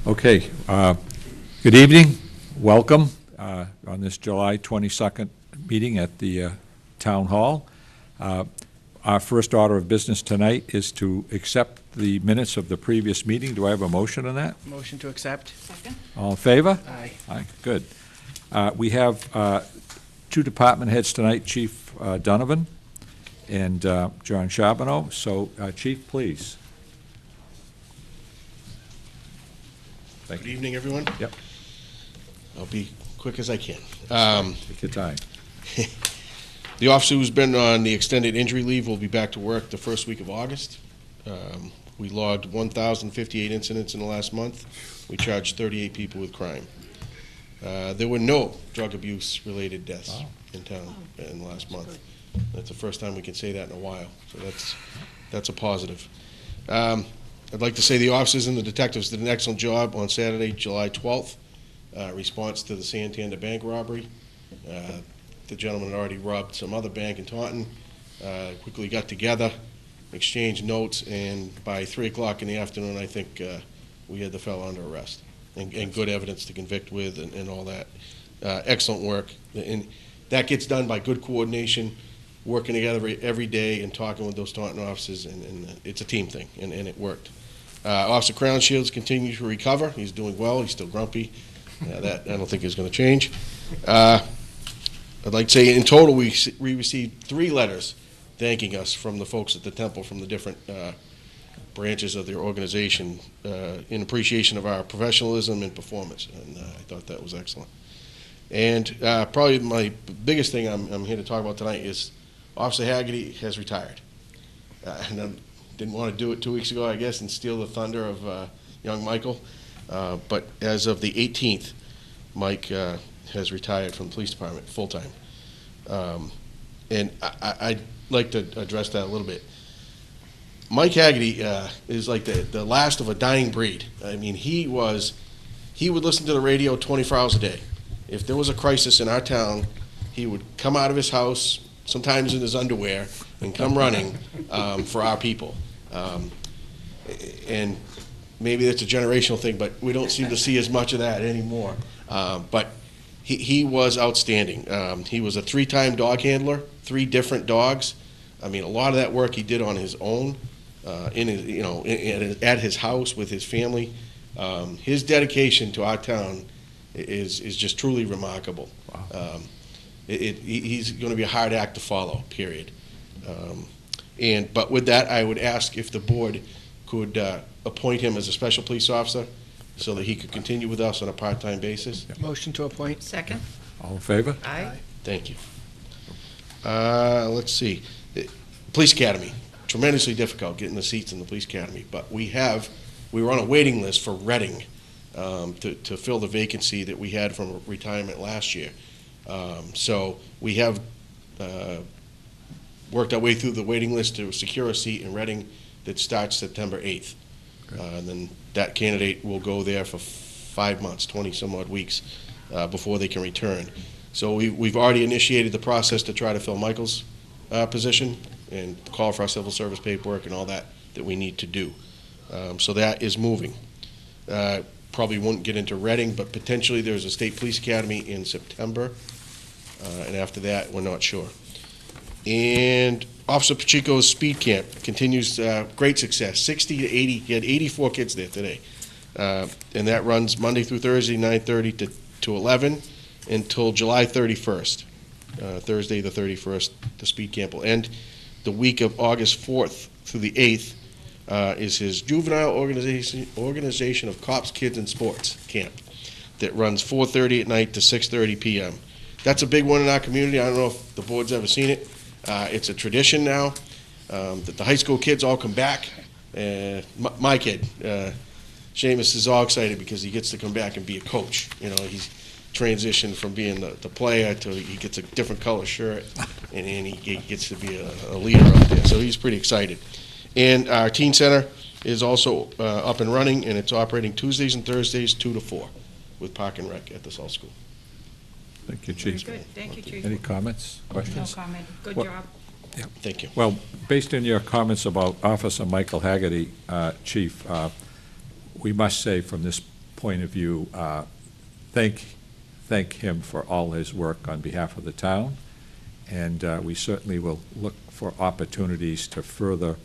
Okay, good evening, welcome on this July 22nd meeting at the Town Hall. Our first order of business tonight is to accept the minutes of the previous meeting. Do I have a motion on that? Motion to accept. Second. All in favor? Aye. Aye, good. We have two department heads tonight, Chief Donovan and John Charbonneau. So, Chief, please. Thank Good you. evening, everyone. Yep. I'll be quick as I can. Take your time. The officer who's been on the extended injury leave will be back to work the first week of August. We logged 1,058 incidents in the last month. We charged 38 people with crime. There were no drug abuse-related deaths in town in the last month. That's the first time we can say that in a while, so that's a positive. I'd like to say the officers and the detectives did an excellent job on Saturday, July 12th, response to the Santander bank robbery. The gentleman had already robbed some other bank in Taunton. Quickly got together, exchanged notes, and by 3 o'clock in the afternoon, I think we had the fellow under arrest and good evidence to convict with and all that. Excellent work. And that gets done by good coordination, working together every day and talking with those Taunton officers, and it's a team thing, and it worked. Officer Crownshields continues to recover. He's doing well. He's still grumpy. That I don't think is going to change. I'd like to say in total we received 3 letters thanking us from the folks at the Temple from the different branches of their organization in appreciation of our professionalism and performance, and I thought that was excellent. And probably my biggest thing I'm here to talk about tonight is Officer Haggerty has retired. And I didn't want to do it 2 weeks ago, I guess, and steal the thunder of young Michael. But as of the 18th, Mike has retired from the police department full-time. And I'd like to address that a little bit. Mike Haggerty is like the last of a dying breed. I mean, he would listen to the radio 24 hours a day. If there was a crisis in our town, he would come out of his house, sometimes in his underwear, and come running for our people. And maybe that's a generational thing, but we don't seem to see as much of that anymore. But he was outstanding. He was a 3-time dog handler, 3 different dogs. I mean, a lot of that work he did on his own, at his house with his family. His dedication to our town is just truly remarkable. Wow. He's going to be a hard act to follow, period. But with that, I would ask if the board could appoint him as a special police officer so that he could continue with us on a part-time basis. Motion to appoint. Second. All in favor? Aye. Thank you. Let's see. Police Academy, tremendously difficult getting the seats in the Police Academy, but we were on a waiting list for Reading to fill the vacancy that we had from retirement last year. So we have worked our way through the waiting list to secure a seat in Reading that starts September 8th. And then that candidate will go there for 5 months, 20-some-odd weeks, before they can return. So we've already initiated the process to try to fill Michael's position and call for our civil service paperwork and all that we need to do. So that is moving. Probably won't get into Reading, but potentially there's a state police academy in September, and after that, we're not sure. And Officer Pacheco's speed camp continues great success, 60 to 80. He had 84 kids there today, and that runs Monday through Thursday, 9:30 to 11, until July 31st. Thursday the 31st, the speed camp will end. The week of August 4th through the 8th is his juvenile organization of cops, kids, and sports camp that runs 4:30 at night to 6:30 p.m. That's a big one in our community. I don't know if the board's ever seen it. It's a tradition now that the high school kids all come back. My kid, Seamus, is all excited because he gets to come back and be a coach. You know, he's transitioned from being the player to he gets a different color shirt, and he gets to be a leader up there. So he's pretty excited. And our teen center is also up and running, and it's operating Tuesdays and Thursdays 2 to 4 with Park and Rec at the South School. Thank you, Chief. Very good. Thank you, Chief. Any comments, No questions? comment. Good What- job. Thank you. Well, based on your comments about Officer Michael Haggerty, Chief, we must say from this point of view, thank him for all his work on behalf of the town, and we certainly will look for opportunities to further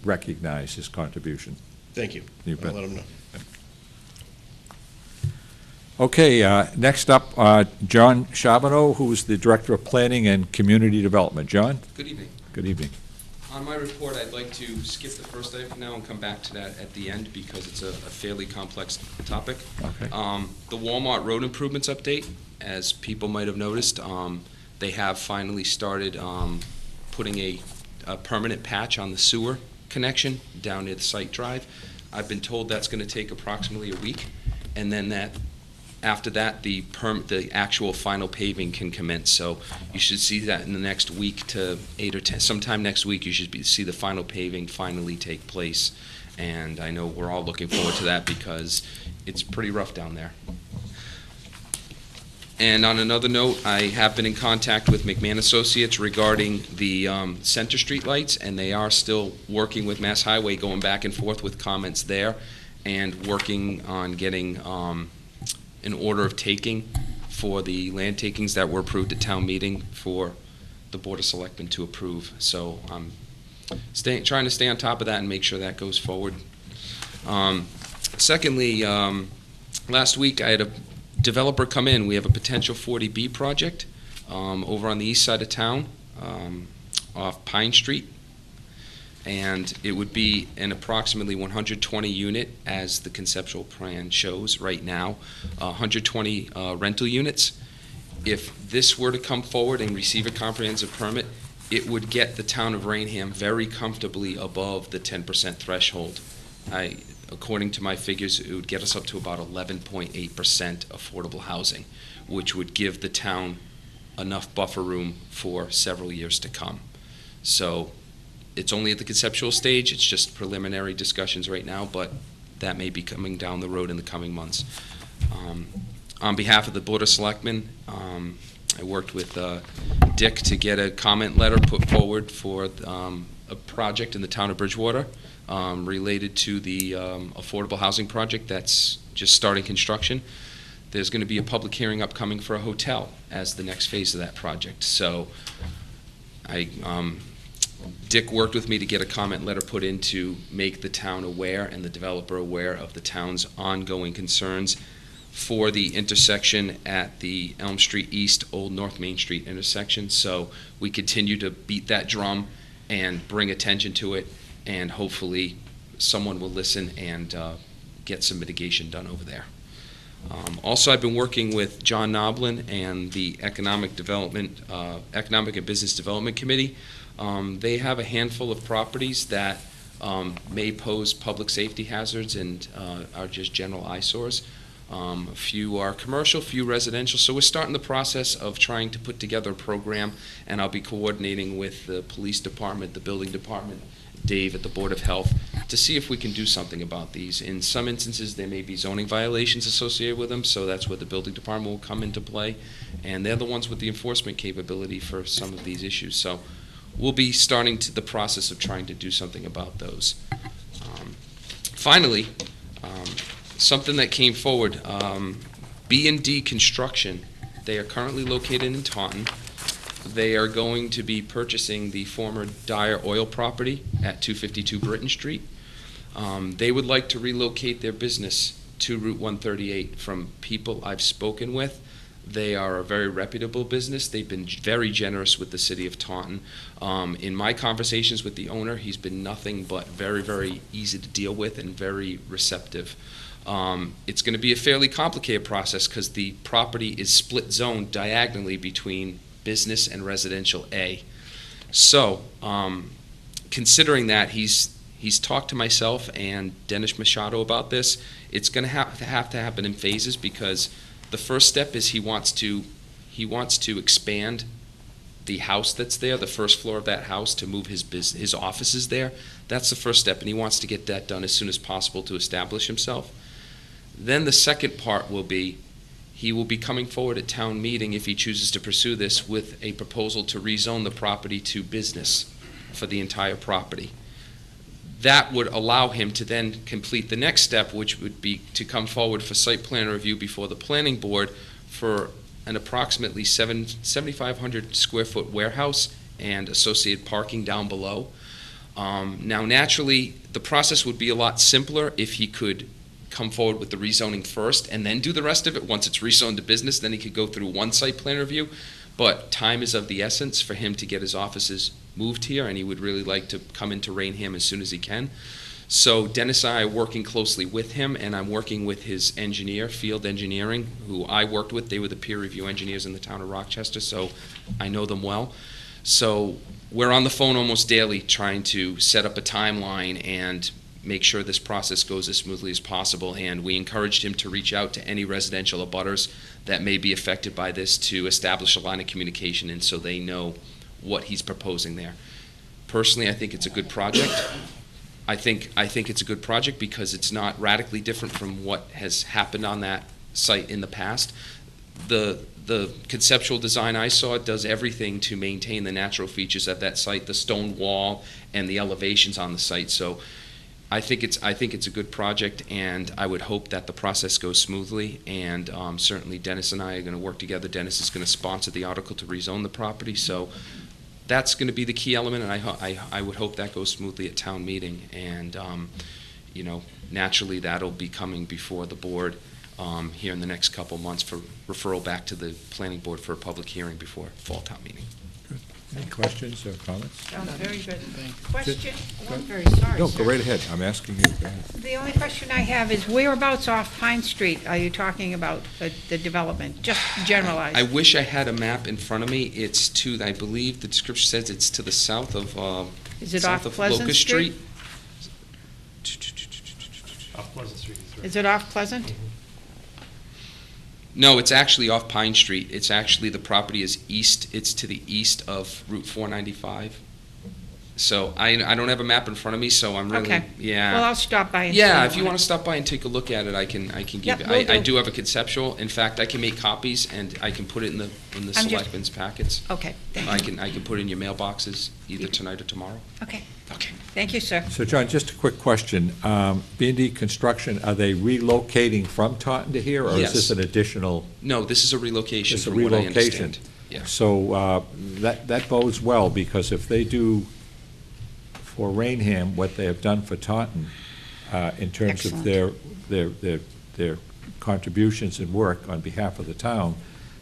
recognize his contribution. Thank you. You bet. I'll let him know. Okay, next up, John Charbonneau, who's the Director of Planning and Community Development. John? Good evening. Good evening. On my report, I'd like to skip the first item now and come back to that at the end because it's a fairly complex topic. Okay. The Walmart road improvements update, as people might have noticed, they have finally started putting a permanent patch on the sewer connection down near the site drive. I've been told that's going to take approximately a week, and then after that, the actual final paving can commence. So you should see that in the next week to 8 or 10, sometime next week. You should see the final paving finally take place, and I know we're all looking forward to that because it's pretty rough down there. And on another note, I have been in contact with McMahon Associates regarding the Center Street lights, and they are still working with Mass Highway, going back and forth with comments there, and working on getting an order of taking for the land takings that were approved at town meeting for the Board of Selectmen to approve. So I'm trying to stay on top of that and make sure that goes forward. Secondly, last week I had a developer come in. We have a potential 40B project over on the east side of town off Pine Street. And it would be an approximately 120 unit, as the conceptual plan shows right now, 120 rental units. If this were to come forward and receive a comprehensive permit, it would get the town of Raynham very comfortably above the 10% threshold. According to my figures, it would get us up to about 11.8% affordable housing, which would give the town enough buffer room for several years to come. So it's only at the conceptual stage. It's just preliminary discussions right now, but that may be coming down the road in the coming months. On behalf of the Board of Selectmen, I worked with Dick to get a comment letter put forward for a project in the town of Bridgewater related to the affordable housing project that's just starting construction. There's going to be a public hearing upcoming for a hotel as the next phase of that project. So Dick worked with me to get a comment letter put in to make the town aware and the developer aware of the town's ongoing concerns for the intersection at the Elm Street East, Old North Main Street intersection. So we continue to beat that drum and bring attention to it, and hopefully someone will listen and get some mitigation done over there. Also, I've been working with John Noblin and the Economic and Business Development Committee. They have a handful of properties that may pose public safety hazards and are just general eyesores. A few are commercial, a few residential. So we're starting the process of trying to put together a program, and I'll be coordinating with the police department, the building department, Dave at the Board of Health, to see if we can do something about these. In some instances, there may be zoning violations associated with them, so that's where the building department will come into play, and they're the ones with the enforcement capability for some of these issues. So we'll be starting the process of trying to do something about those. Finally, something that came forward, B&D Construction. They are currently located in Taunton. They are going to be purchasing the former Dyer Oil property at 252 Britton Street. They would like to relocate their business to Route 138. From people I've spoken with, they are a very reputable business. They've been very generous with the city of Taunton. In my conversations with the owner, he's been nothing but very, very easy to deal with and very receptive. It's going to be a fairly complicated process because the property is split zoned diagonally between business and residential A. So, considering that, he's talked to myself and Dennis Machado about this. It's going to have to happen in phases, because the first step is he wants to expand the house that's there, the first floor of that house, to move his offices there. That's the first step, and he wants to get that done as soon as possible to establish himself. Then the second part will be, he will be coming forward at town meeting, if he chooses to pursue this, with a proposal to rezone the property to business for the entire property. that would allow him to then complete the next step, which would be to come forward for site plan review before the planning board for an approximately 7,500 square foot warehouse and associated parking down below. Now, naturally, the process would be a lot simpler if he could come forward with the rezoning first and then do the rest of it. Once it's rezoned to business, then he could go through one site plan review. But time is of the essence for him to get his offices moved here, and he would really like to come into Raynham as soon as he can. So Dennis and I are working closely with him, and I'm working with his engineer, Field Engineering, who I worked with. They were the peer review engineers in the town of Rochester, so I know them well. So we're on the phone almost daily trying to set up a timeline and make sure this process goes as smoothly as possible. And we encouraged him to reach out to any residential abutters that may be affected by this to establish a line of communication, and so they know what he's proposing there. Personally, I think it's a good project. I think it's a good project because it's not radically different from what has happened on that site in the past. The conceptual design I saw does everything to maintain the natural features at that site, the stone wall and the elevations on the site. So I think it's a good project, and I would hope that the process goes smoothly. And certainly Dennis and I are going to work together. Dennis is going to sponsor the article to rezone the property. So that's going to be the key element, and I would hope that goes smoothly at town meeting. And naturally that'll be coming before the board here in the next couple months for referral back to the planning board for a public hearing before fall town meeting. Good. Any questions or comments? Sounds very good. Question? Go I'm ahead. very sorry, No, sir. go right ahead. I'm asking you. Go ahead. The only question I have is whereabouts off Pine Street are you talking about the development? Just generalized. I wish I had a map in front of me. It's to, I believe the description says it's to the south of Is it south off of Pleasant Locust Street? Off Pleasant Street is right. Is it off Pleasant? No, it's actually off Pine Street. It's actually, the property is east, it's to the east of Route 495. So I don't have a map in front of me, so I'm really, Okay. yeah. Well, I'll stop by and see. Yeah, if you want to stop by and take a look at it, I can give Yep, you, will I do. do have a conceptual. In fact, I can make copies and I can put it in the just- selectmen's packets. Okay, thank you. I can put it in your mailboxes either tonight or tomorrow. Okay, Okay. thank you, sir. So, John, just a quick question. B&D Construction, are they relocating from Taunton to here, or is Yes. this an additional? No, this is a relocation It's a from what I relocation. understand. Yeah. So that bodes well, because if they do for Raynham what they have done for Taunton in terms of their contributions and work on behalf of the town,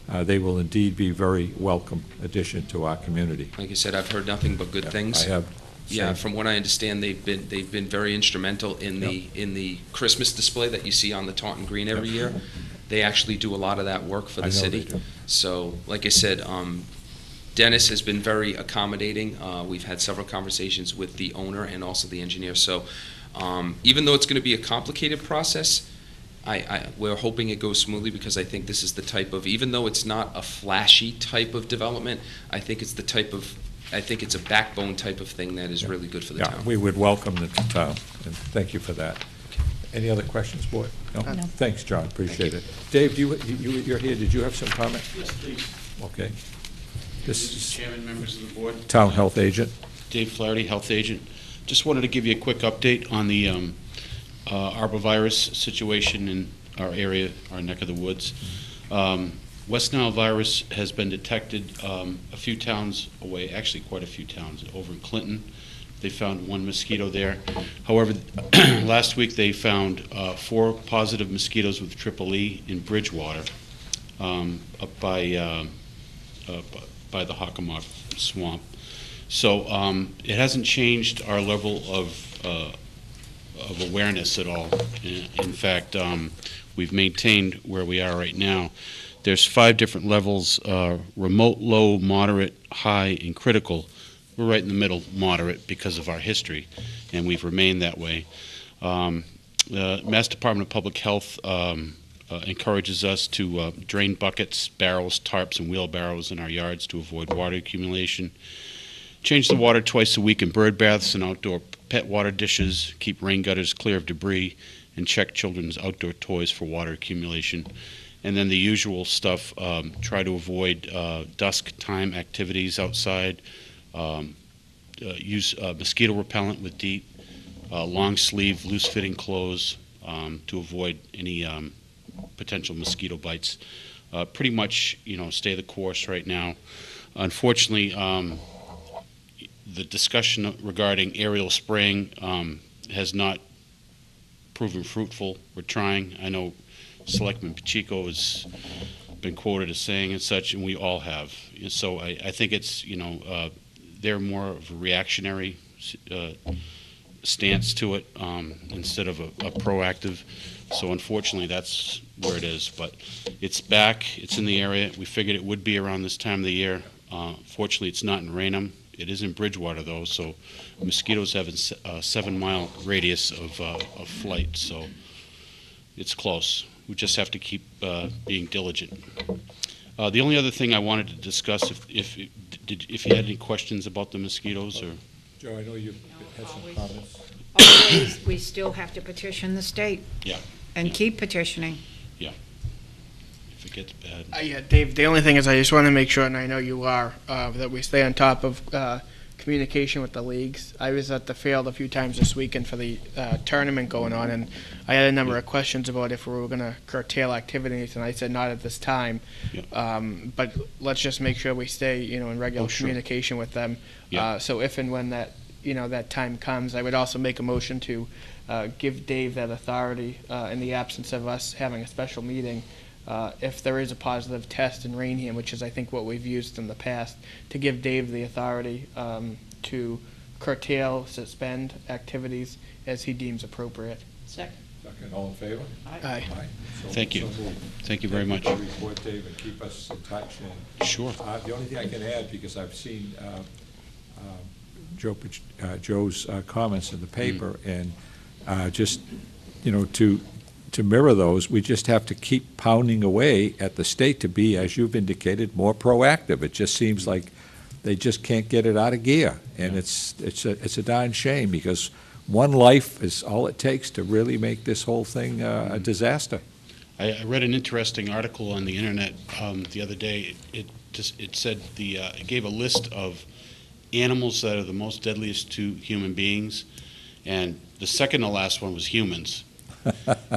they will indeed be very welcome addition to our community. Like I said, I've heard nothing but good things. I have. Yeah, same. from what I understand, they've been very instrumental in the Christmas display that you see on the Taunton Green every year. They actually do a lot of that work for I the know city. they do. So, like I said, Dennis has been very accommodating. We've had several conversations with the owner and also the engineer. So, even though it's going to be a complicated process, we're hoping it goes smoothly, because I think this is the type of, even though it's not a flashy type of development, I think it's a backbone type of thing that is really good for the Yeah, town. we would welcome the town, and thank you for that. Any other questions, board? No? No. Thanks, John, appreciate it. Dave, you're here, did you have some comment? Yes, please. Okay. This Mr. is Chairman, members of the board. Town Health Agent. Dave Flaherty, Health Agent. Just wanted to give you a quick update on the arbovirus situation in our area, our neck of the woods. West Nile virus has been detected a few towns away, actually quite a few towns, over in Clinton. They found one mosquito there. However, last week they found 4 positive mosquitoes with triple E in Bridgewater, up by the Hockomock Swamp. So it hasn't changed our level of awareness at all. In fact, we've maintained where we are right now. There's 5 different levels: remote, low, moderate, high, and critical. We're right in the middle, moderate, because of our history, and we've remained that way. The Mass Department of Public Health encourages us to drain buckets, barrels, tarps, and wheelbarrows in our yards to avoid water accumulation. Change the water twice a week in bird baths and outdoor pet water dishes. Keep rain gutters clear of debris, and check children's outdoor toys for water accumulation. And then the usual stuff, try to avoid dusk time activities outside. Use mosquito repellent with DEET. long sleeve, loose fitting clothes to avoid any potential mosquito bites. Pretty much, stay the course right now. Unfortunately, the discussion regarding aerial spraying has not proven fruitful. We're trying. I know Selectman Pacheco has been quoted as saying and such, and we all have. And so I think it's, they're more of a reactionary stance to it instead of a proactive. So unfortunately, that's where it is. But it's back. It's in the area. We figured it would be around this time of the year. Fortunately, it's not in Raynham. It is in Bridgewater, though, so mosquitoes have a 7-mile radius of flight, so it's close. We just have to keep being diligent. The only other thing I wanted to discuss, if you had any questions about the mosquitoes, or Joe, I know you had some always. comments. Always, we still have to petition the state. Yeah. And Yeah. keep petitioning. if it gets bad. Yeah, Dave, the only thing is I just want to make sure, and I know you are, that we stay on top of communication with the leagues. I was at the field a few times this weekend for the tournament going on, and I had a number of questions about if we were going to curtail activities, and I said not at this time. Yeah. But let's just make sure we stay, in regular Sure. communication with them. Yeah. So if and when that, that time comes, I would also make a motion to give Dave that authority in the absence of us having a special meeting. If there is a positive test in Raynham, which is I think what we've used in the past, to give Dave the authority to curtail, suspend activities as he deems appropriate. Second. Second, all in favor? Aye. So- Thank you. so moved. Thank you very much. Thank you for the report, Dave, and keep us in touch. And, Sure. the only thing I can add, because I've seen Joe's comments in the paper, and just, to mirror those, we just have to keep pounding away at the state to be, as you've indicated, more proactive. It just seems like they just can't get it out of gear, and it's a darn shame, because one life is all it takes to really make this whole thing a disaster. I read an interesting article on the internet the other day. It said it gave a list of animals that are the most deadliest to human beings, and the second to last one was humans.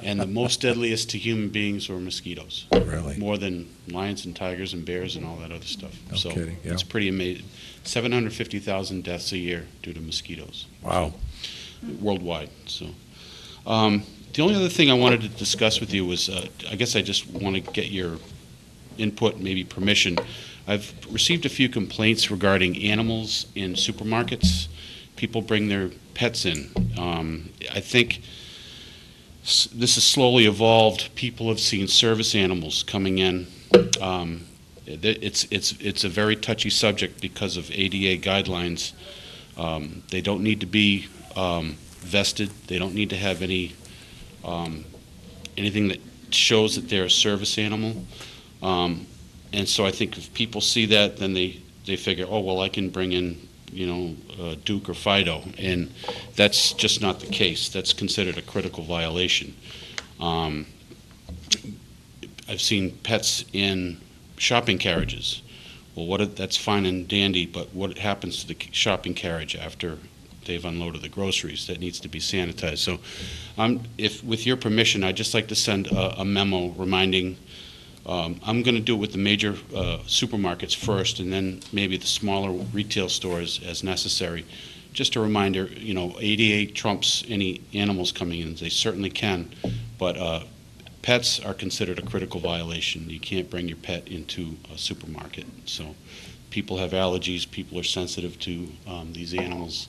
And the most deadliest to human beings were mosquitoes. Really? More than lions and tigers and bears and all that other stuff. No so kidding, yeah. it's pretty amazing. 750,000 deaths a year due to mosquitoes. Wow. Worldwide. So the only other thing I wanted to discuss with you was, I guess I just want to get your input, maybe permission. I've received a few complaints regarding animals in supermarkets. People bring their pets in. I think this has slowly evolved. People have seen service animals coming in. It's a very touchy subject because of ADA guidelines. They don't need to be vested. They don't need to have anything that shows that they're a service animal. And so I think if people see that, then they figure, oh, well, I can bring in, Duke or Fido. And that's just not the case. That's considered a critical violation. I've seen pets in shopping carriages. Well, that's fine and dandy, but what happens to the shopping carriage after they've unloaded the groceries? That needs to be sanitized. So if, with your permission, I'd just like to send a memo reminding, I'm going to do it with the major supermarkets first, and then maybe the smaller retail stores as necessary. Just a reminder, ADA trumps any animals coming in. They certainly can, but pets are considered a critical violation. You can't bring your pet into a supermarket. So people have allergies, people are sensitive to these animals,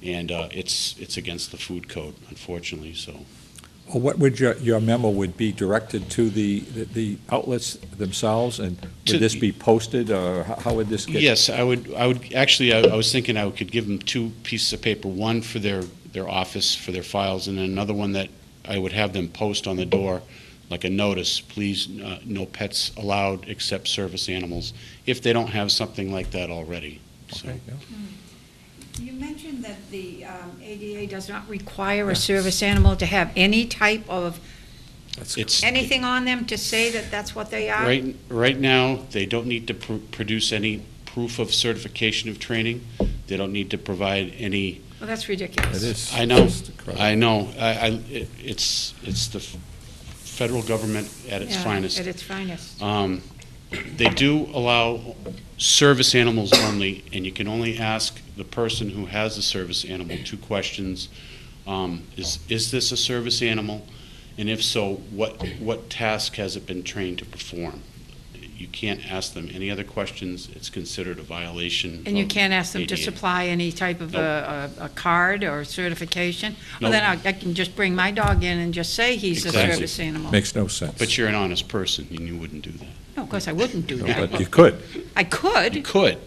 and it's against the food code, unfortunately. So. Well, what would your memo would be directed to the outlets themselves, and would this be posted, or how would this get? Yes, I would actually, I was thinking I could give them 2 pieces of paper, one for their office, for their files, and then another one that I would have them post on the door, like a notice, please, no pets allowed except service animals, if they don't have something like that already. So. Okay, yeah. You mentioned that the ADA does not require a service animal to have any type of, anything on them to say that that's what they are? Right now, they don't need to produce any proof of certification of training. They don't need to provide any Well, that's ridiculous. It is. I know, just incredible. I know. It's the federal government at its Yeah, finest. At its finest. They do allow service animals only, and you can only ask the person who has the service animal 2 questions. Is this a service animal? And if so, what task has it been trained to perform? You can't ask them any other questions. It's considered a violation. And you of can't ask them to ADA. supply any type of a card or certification? Well, Nope. then I can just bring my dog in and just say he's a Exactly. service animal. Makes no sense. But you're an honest person, and you wouldn't do that. No, of course I wouldn't do No, that. but you could. I You could, could,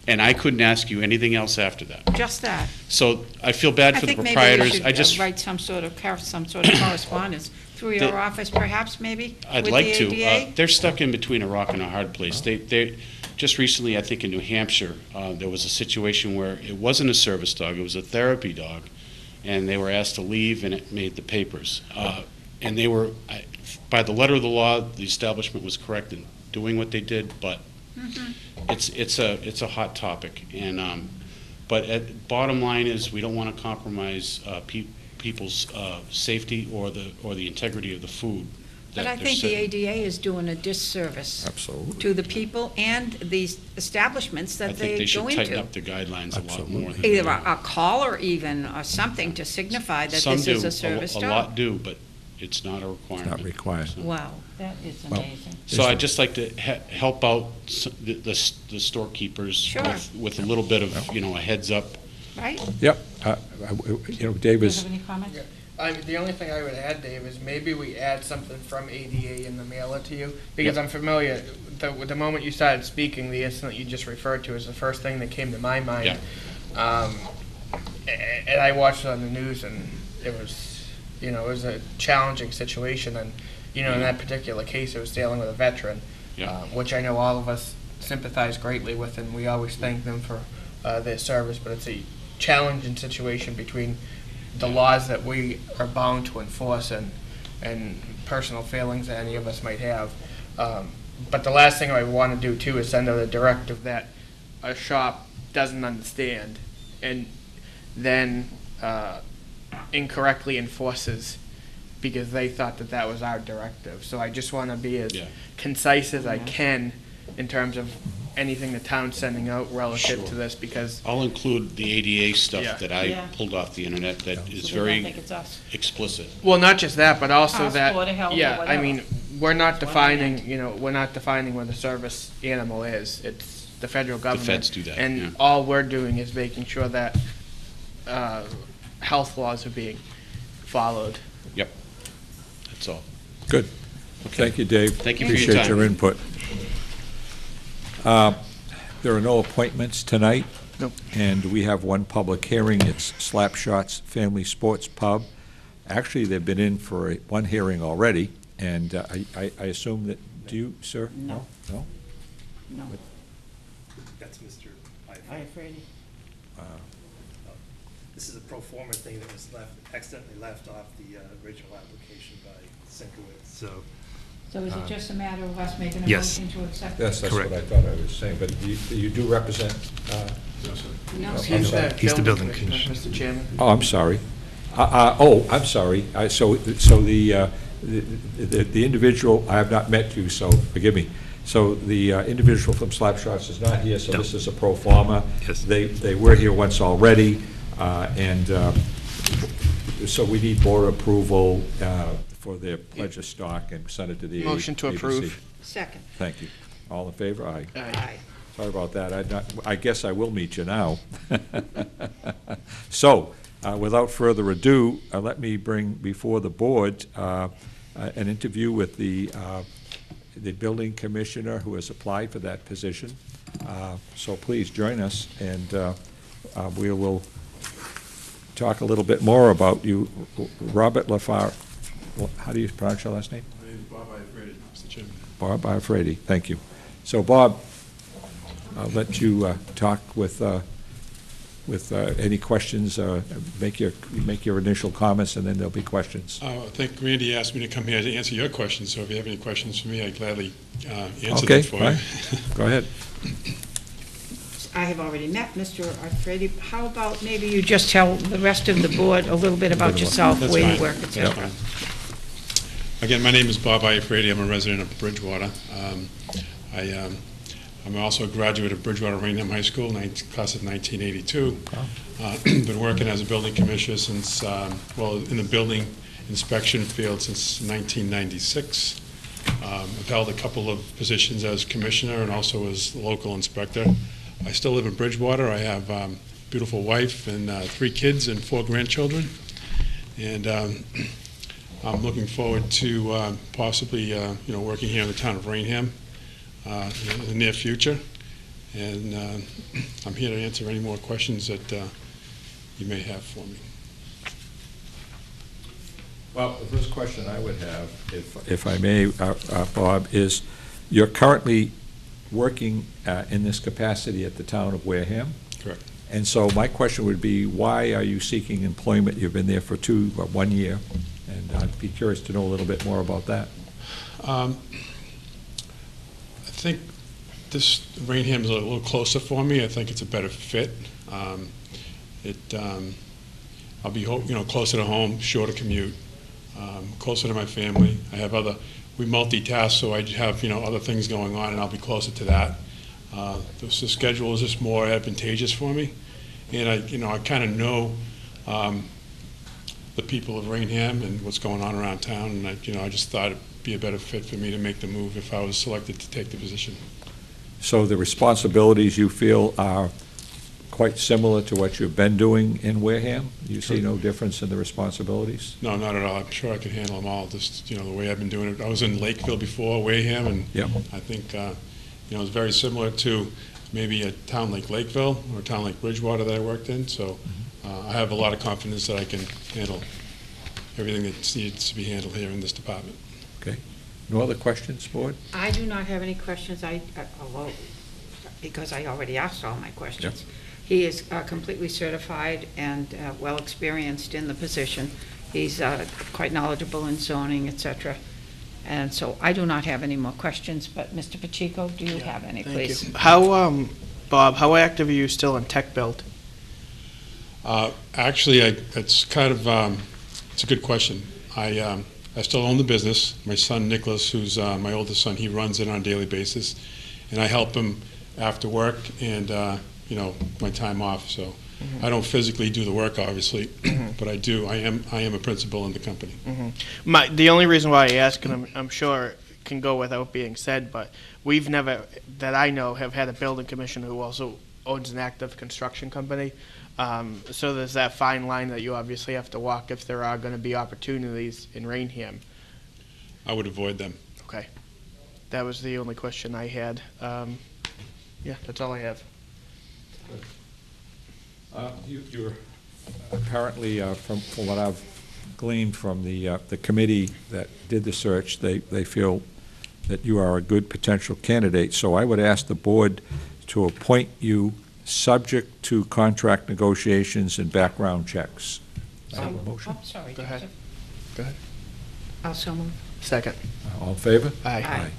and I couldn't ask you anything else after that. just that. So I feel bad I for the think maybe we proprietors. should I just, write some sort of correspondence through your The- office, perhaps, maybe? I'd with like the to. ADA? They're stuck in between a rock and a hard place. They just recently, I think in New Hampshire, there was a situation where it wasn't a service dog, it was a therapy dog, and they were asked to leave, and it made the papers. And they were, by the letter of the law, the establishment was correct in doing what they did, but it's a hot topic. And bottom line is, we don't want to compromise people's safety or the integrity of the food. But that I they're think the sitting. ADA is doing a disservice Absolutely. to the people and these establishments I that think they they should go tighten into. up the guidelines a lot Absolutely. more. than Either they a collar even, or something to signify that Some this do. is a service A dog. lot do, but it's not a requirement. Not required. So- Wow, that is Well, amazing. So I'd just like to help out the storekeepers Sure. with a little bit of, a heads up. Right? Yep. Dave Do you is, have any comments? The only thing I would add, Dave, is maybe we add something from ADA and the mail it to you, because I'm familiar, the moment you started speaking, the incident you just referred to is the first thing that came to my mind. And I watched it on the news, and it was, it was a challenging situation, and, in that particular case, it was dealing with a veteran, Yeah. which I know all of us sympathize greatly with, and we always thank them for their service, but it's a challenging situation between the laws that we are bound to enforce and personal feelings that any of us might have. But the last thing I want to do too is send out a directive that a shop doesn't understand and then incorrectly enforces because they thought that that was our directive. So I just want to be as Yeah. concise as I can in terms of anything the town's sending out relative Sure. to this, because I'll include the ADA Yeah. stuff that I Yeah. pulled off the internet that is So they don't think very it's us. explicit. well, not just that, but also Us, that, Board of Health, or yeah, I whatever. mean, we're not That's what I defining, we're not defining what a service animal is. It's the federal government. feds do that, yeah. And all we're doing is making sure that health laws are being followed. That's all. good. Thank you, Dave. Thank you for your Appreciate time. your input. There are no appointments tonight. Nope. And we have one public hearing. It's Slapshots Family Sports Pub. Actually, they've been in for one hearing already, and I assume that, do you, sir? No. No? No. That's Mr. I'm Ifer. afraid. This is a pro forma thing that was accidentally left off the original application by Sinkowitz, so. So is it just a matter of us making a Yes. motion to accept? Yes, that's what I Correct. thought I was saying, but you do represent, No. I'm sorry. He's the building commissioner. Mr. Chairman. oh, I'm sorry. I'm sorry. So the individual, I have not met you, so forgive me. So the individual from Slapshots is not here, so No. this is a pro forma. Yes. They were here once already, and so we need board approval for their pledge of stock and send it to the Motion to ABC. approve. Second. Thank you. All in favor? Aye. Aye. Sorry about that. I guess I will meet you now. So, without further ado, let me bring before the board an interview with the building commissioner who has applied for that position. So please join us, and we will talk a little bit more about you. Robert Lafar, how do you pronounce your last name? My name is Bob Iafredi, Mr. Chairman. Bob Iafredi, thank you. So, Bob, I'll let you talk with any questions. Make your initial comments, and then there'll be questions. I think Randy asked me to come here to answer your questions, so if you have any questions for me, I'd gladly answer Okay, them for fine. you. Go ahead. I have already met Mr. Alfredi. How about maybe you just tell the rest of the board a little bit about yourself, That's where you fine. work, et That's cetera. fine. Again, my name is Bob Iafredi. I'm a resident of Bridgewater. I'm also a graduate of Bridgewater Raynham High School, class of 1982. Been working as a building commissioner since, in the building inspection field since 1996. I've held a couple of positions as commissioner and also as local inspector. I still live in Bridgewater. I have a beautiful wife and 3 kids and 4 grandchildren. And I'm looking forward to possibly, working here in the town of Raynham in the near future. And I'm here to answer any more questions that you may have for me. Well, the first question I would have, if I may, Bob, is you're currently working in this capacity at the town of Wareham? Correct. And so my question would be, why are you seeking employment? You've been there for 1 year, and I'd be curious to know a little bit more about that. I think this Raynham is a little closer for me. I think it's a better fit. I'll be closer to home, shorter commute, closer to my family. We multitask, so I have other things going on, and I'll be closer to that. The schedule is just more advantageous for me, and I kind of know the people of Raynham and what's going on around town, and I just thought it'd be a better fit for me to make the move if I was selected to take the position. So the responsibilities you feel are quite similar to what you've been doing in Wareham? You see no difference in the responsibilities? No, not at all. I'm sure I could handle them all, just, the way I've been doing it. I was in Lakeville before, Wareham, and Yep. I think, it's very similar to maybe a town like Lakeville or a town like Bridgewater that I worked in, so I have a lot of confidence that I can handle everything that needs to be handled here in this department. Okay. No other questions, board? I do not have any questions, although, because I already asked all my questions. He is completely certified and well-experienced in the position. He's quite knowledgeable in zoning, et cetera. And so I do not have any more questions, but Mr. Pacheco, do you have any, Thank please? you. How, Bob, how active are you still in tech build? Actually, it's kind of, it's a good question. I still own the business. My son, Nicholas, who's my oldest son, he runs it on a daily basis. And I help him after work and, my time off. So I don't physically do the work, obviously, but I do. I am a principal in the company. The only reason why I ask, and I'm sure it can go without being said, but we've never, that I know, have had a building commissioner who also owns an active construction company. So there's that fine line that you obviously have to walk if there are going to be opportunities in Raynham. I would avoid them. Okay. That was the only question I had. Yeah, that's all I have. You're apparently, from what I've gleaned from the committee that did the search, they feel that you are a good potential candidate. So I would ask the board to appoint you subject to contract negotiations and background checks. I have a motion. Oh, sorry. Go ahead. Joseph. Go ahead. Also move. Second. All in favor? Aye.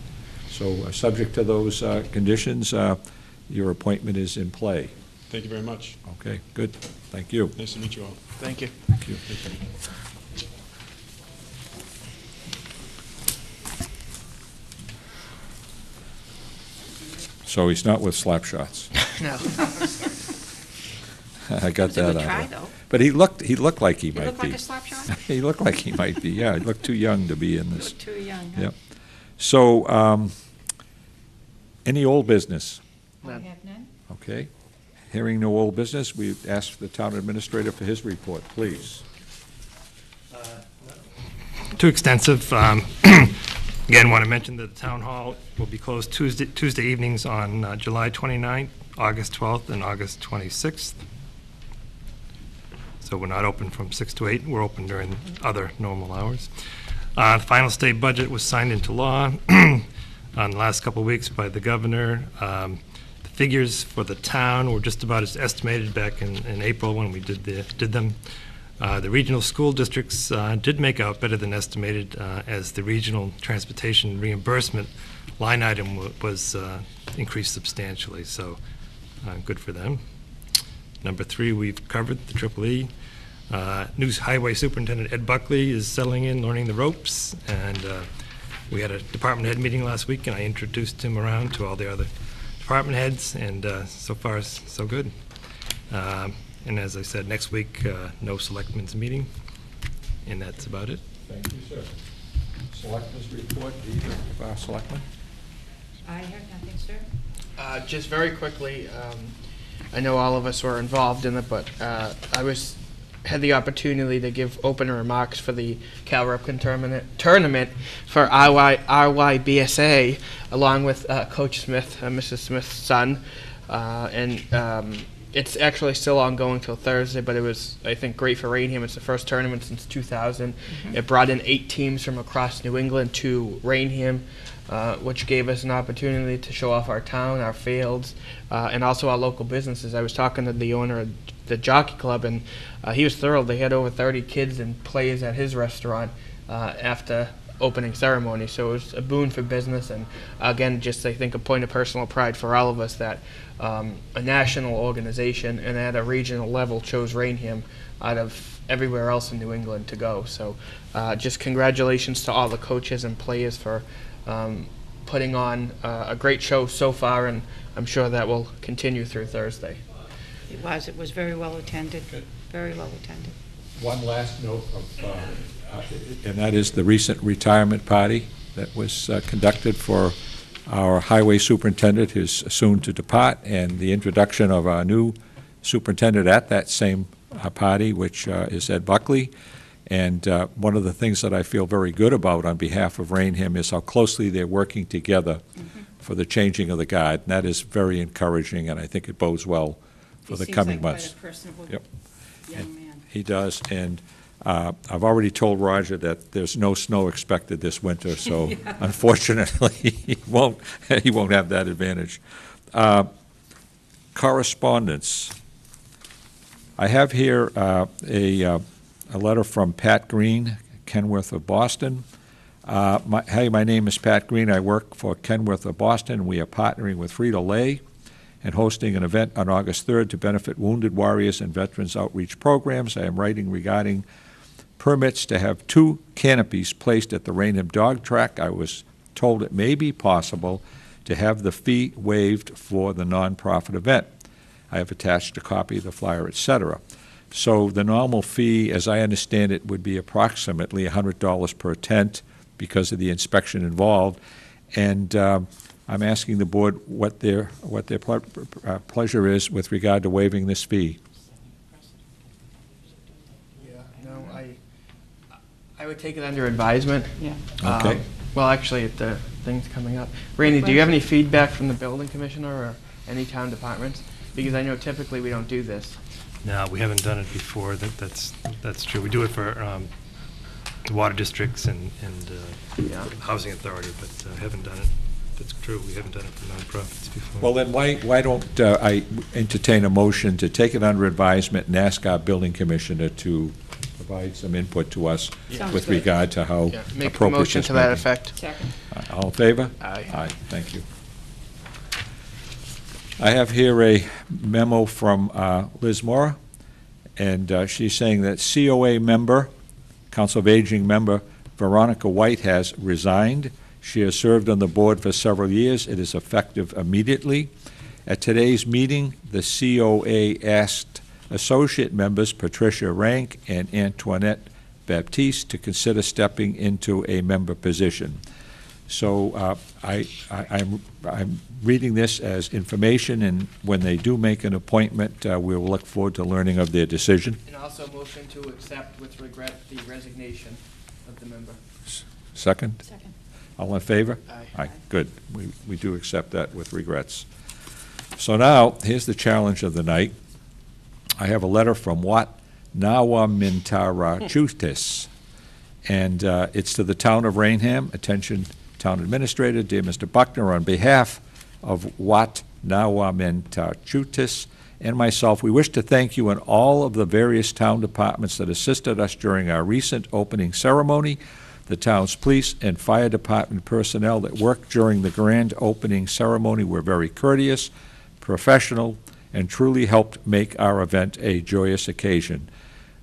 So, subject to those conditions, your appointment is in play. Thank you very much. Okay, good. Thank you. Nice to meet you all. Thank you. Thank you. So he's not with Slapshots. No. I got It was a that good out. try, though. But he looked like he You might look like be. a slap shot? He looked like he might be, yeah. He looked too young to be in You this. look too young, huh? Yep. So, any old business? I have none. Okay. Hearing no old business, we ask the town administrator for his report, please. Too extensive. Again, want to mention that the town hall will be closed Tuesday evenings on July 29th, August 12th, and August 26th. So we're not open from 6 to 8. We're open during other normal hours. The final state budget was signed into law on the last couple of weeks by the governor. The figures for the town were just about as estimated back in April when we did them. The regional school districts did make out better than estimated as the regional transportation reimbursement line item was increased substantially. So Good for them. Number 3, we've covered the Triple E. New Highway Superintendent Ed Buckley is settling in, learning the ropes, and we had a department head meeting last week, and I introduced him around to all the other department heads, and so far, so good. And as I said, next week, no Selectmen's meeting, and that's about it. Thank you, sir. Selectmen's report, do you have Selectmen? I have nothing, sir. Just very quickly, I know all of us were involved in it, but I had the opportunity to give opening remarks for the Cal Ripken tournament for RYBSA, along with Coach Smith, Mrs. Smith's son, and it's actually still ongoing till Thursday, but it was, I think, great for Raynham. It's the first tournament since 2000. It brought in 8 teams from across New England to Raynham, which gave us an opportunity to show off our town, our fields, and also our local businesses. I was talking to the owner of the Jockey Club, and he was thrilled. They had over 30 kids and players at his restaurant after opening ceremony, so it was a boon for business, and again, just I think a point of personal pride for all of us that a national organization and at a regional level chose Raynham out of everywhere else in New England to go. So just congratulations to all the coaches and players for putting on a great show so far, and I'm sure that will continue through Thursday. It was very well attended, very well attended. One last note and that is the recent retirement party that was conducted for our highway superintendent, who's soon to depart, and the introduction of our new superintendent at that same party, which is Ed Buckley. And one of the things that I feel very good about on behalf of Raynham is how closely they're working together for the changing of the guard. And that is very encouraging, and I think it bodes well for the coming months. He seems like quite a personable Yep. young man. He does, and I've already told Roger that there's no snow expected this winter, so unfortunately, he won't have that advantage. Correspondence. I have here a letter from Pat Green, Kenworth of Boston. Hey, my name is Pat Green. I work for Kenworth of Boston. We are partnering with Frito-Lay and hosting an event on August 3rd to benefit wounded warriors and veterans outreach programs. I am writing regarding permits to have 2 canopies placed at the Raynham Dog Track. I was told it may be possible to have the fee waived for the nonprofit event. I have attached a copy of the flyer, etc. So the normal fee, as I understand it, would be approximately $100 per tent because of the inspection involved. And I'm asking the board what their pleasure is with regard to waiving this fee. Yeah, no, I would take it under advisement. Yeah. Okay. Well, actually, the thing's coming up. Randy, do you have any feedback from the building commissioner or any town departments? Because I know typically we don't do this. No, we haven't done it before. That's true. We do it for the water districts and housing authority, but haven't done it. That's true. We haven't done it for nonprofits before. Well, then why don't I entertain a motion to take it under advisement and ask our building commissioner to provide some input to us Sounds with good. regard to how Yeah, make a appropriate motion this to may that be. effect. Second. All in favor? Aye. Aye, thank you. I have here a memo from Liz Mora, and she's saying that COA member, Council of Aging member, Veronica White has resigned. She has served on the board for several years. It is effective immediately. At today's meeting, the COA asked associate members Patricia Rank and Antoinette Baptiste to consider stepping into a member position. So I'm reading this as information, and when they do make an appointment, we will look forward to learning of their decision. And also motion to accept with regret the resignation of the member. Second? Second. All in favor? Aye. Aye, good. We do accept that with regrets. So now, here's the challenge of the night. I have a letter from Wat Nawamintarachutis, and it's to the town of Raynham. Attention, Town Administrator, dear Mr. Buckner, on behalf of Wat Nawamintarachutis and myself, we wish to thank you and all of the various town departments that assisted us during our recent opening ceremony. The town's police and fire department personnel that worked during the grand opening ceremony were very courteous, professional, and truly helped make our event a joyous occasion.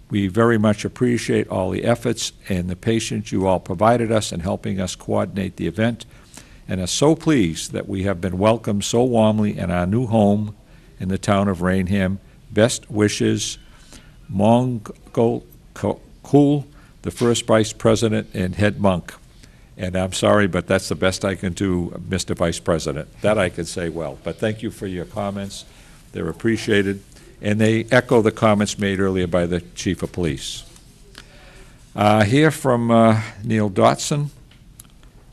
We very much appreciate all the efforts and the patience you all provided us in helping us coordinate the event, and are so pleased that we have been welcomed so warmly in our new home in the town of Raynham. Best wishes, Mongol Cool, the first vice president and head monk. And I'm sorry, but that's the best I can do, Mr. Vice President. That I can say well. But thank you for your comments. They're appreciated. And they echo the comments made earlier by the Chief of Police. Here from Neil Dotson.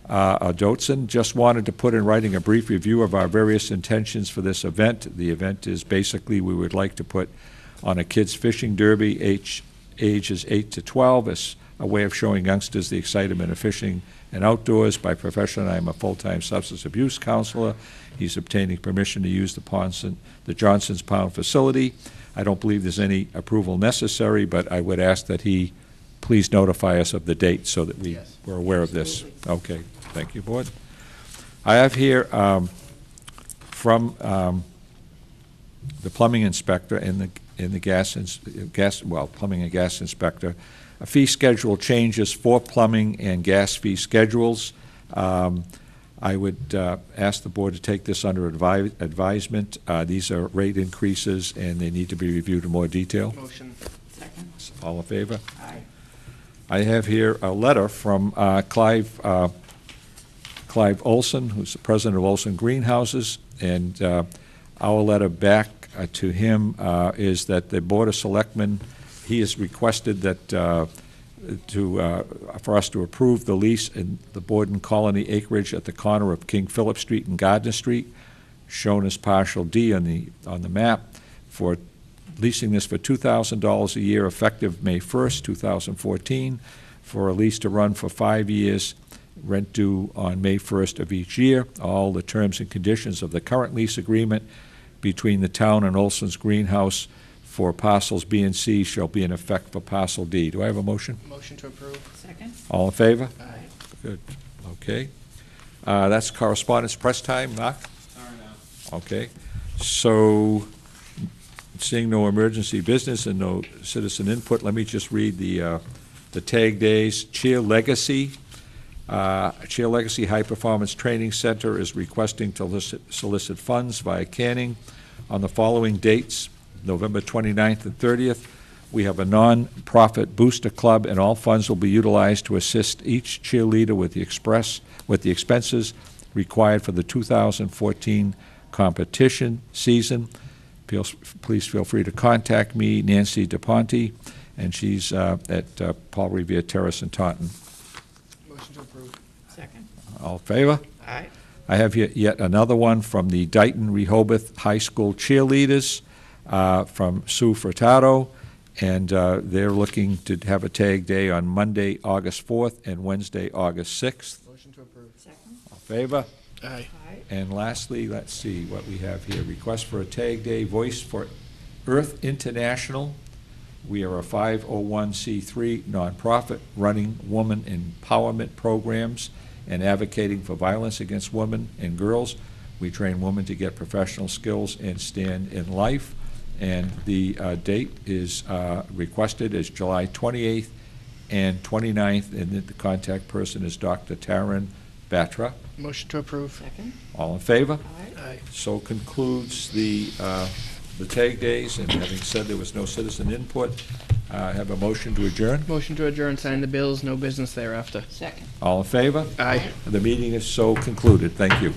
Dotson just wanted to put in writing a brief review of our various intentions for this event. The event is basically we would like to put on a kids fishing derby, ages 8 to 12, as a way of showing youngsters the excitement of fishing and outdoors. By profession, I am a full-time substance abuse counselor. He's obtaining permission to use the Johnson's Pound facility. I don't believe there's any approval necessary, but I would ask that he please notify us of the date so that we're aware of this. Okay, thank you, Board. I have here from the plumbing inspector and the plumbing and gas inspector, a fee schedule changes for plumbing and gas fee schedules. I would ask the board to take this under advisement. These are rate increases, and they need to be reviewed in more detail. Motion. Second. All in favor? Aye. I have here a letter from Clive Olson, who's the president of Olson Greenhouses, and our letter back to him is that the Board of Selectmen, he has requested that for us to approve the lease in the Borden Colony acreage at the corner of King Philip Street and Gardner Street, shown as partial D on the map, for leasing this for $2,000 a year effective May 1st, 2014, for a lease to run for 5 years, rent due on May 1st of each year. All the terms and conditions of the current lease agreement between the town and Olson's Greenhouse for parcels B and C shall be in effect for parcel D. Do I have a motion? Motion to approve. Second. All in favor? Aye. Good. Okay. That's correspondence press time. Mark? Okay. So, seeing no emergency business and no citizen input, let me just read the tag days. Cheer Legacy High Performance Training Center is requesting to solicit funds via Canning on the following dates: November 29th and 30th. We have a non-profit booster club, and all funds will be utilized to assist each cheerleader with the expenses required for the 2014 competition season. Please feel free to contact me, Nancy DePonte, and she's at Paul Revere Terrace in Taunton. Motion to approve. Second. All in favor? Aye. I have yet another one from the Dighton Rehoboth High School cheerleaders from Sue Furtado, and they're looking to have a tag day on Monday, August 4th, and Wednesday, August 6th. Motion to approve. Second. All in favor? Aye. Aye. And lastly, let's see what we have here. Request for a tag day, Voice for Earth International. We are a 501c3 nonprofit running woman empowerment programs and advocating for violence against women and girls. We train women to get professional skills and stand in life. And the date is requested as July 28th and 29th, and the contact person is Dr. Taryn Batra. Motion to approve. Second. All in favor? Aye. Aye. So concludes the tag days, and having said there was no citizen input, I have a motion to adjourn. Motion to adjourn, sign the bills, no business thereafter. Second. All in favor? Aye. The meeting is so concluded. Thank you.